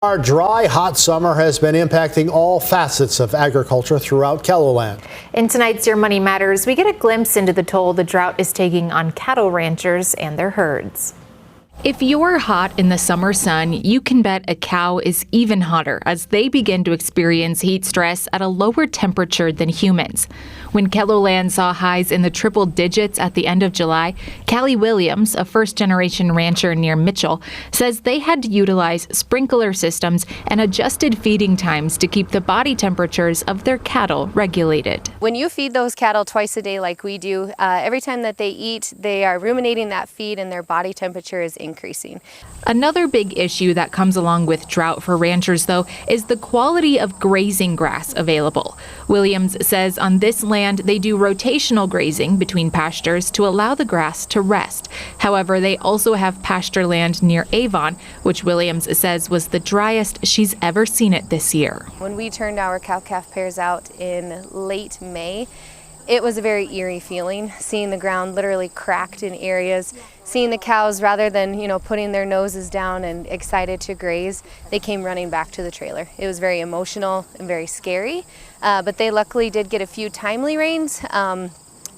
Our dry, hot summer has been impacting all facets of agriculture throughout KELOLAND. In tonight's Your Money Matters, we get a glimpse into the toll the drought is taking on cattle ranchers and their herds. If you're hot in the summer sun, you can bet a cow is even hotter as they begin to experience heat stress at a lower temperature than humans. When KELOLAND saw highs in the triple digits at the end of July, Callie Williams, a first-generation rancher near Mitchell, says they had to utilize sprinkler systems and adjusted feeding times to keep the body temperatures of their cattle regulated. When you feed those cattle twice a day like we do, every time that they eat, they are ruminating that feed and their body temperature is increasing. Another big issue that comes along with drought for ranchers, though, is the quality of grazing grass available. Williams says on this land they do rotational grazing between pastures to allow the grass to rest. However, they also have pasture land near Avon, which Williams says was the driest she's ever seen it this year. When we turned our cow-calf pairs out in late May, it was a very eerie feeling, seeing the ground literally cracked in areas, seeing the cows, rather than, putting their noses down and excited to graze, they came running back to the trailer. It was very emotional and very scary, but they luckily did get a few timely rains.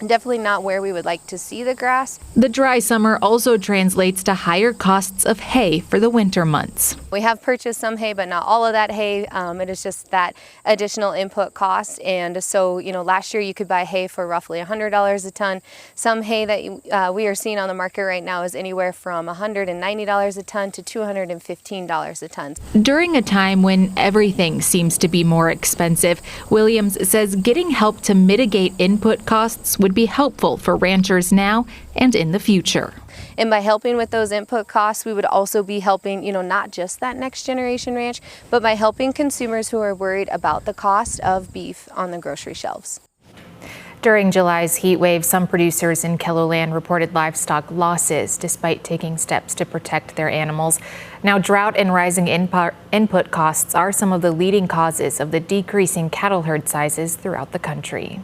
Definitely not where we would like to see the grass. The dry summer also translates to higher costs of hay for the winter months. We have purchased some hay, but not all of that hay. It is just that additional input cost. And so, last year you could buy hay for roughly $100 a ton. Some hay that we are seeing on the market right now is anywhere from $190 a ton to $215 a ton. During a time when everything seems to be more expensive, Williams says getting help to mitigate input costs would be helpful for ranchers now and in the future. And by helping with those input costs, we would also be helping, not just that next generation ranch, but by helping consumers who are worried about the cost of beef on the grocery shelves. During July's heat wave, some producers in KELOLAND reported livestock losses despite taking steps to protect their animals. Now, drought and rising input costs are some of the leading causes of the decreasing cattle herd sizes throughout the country.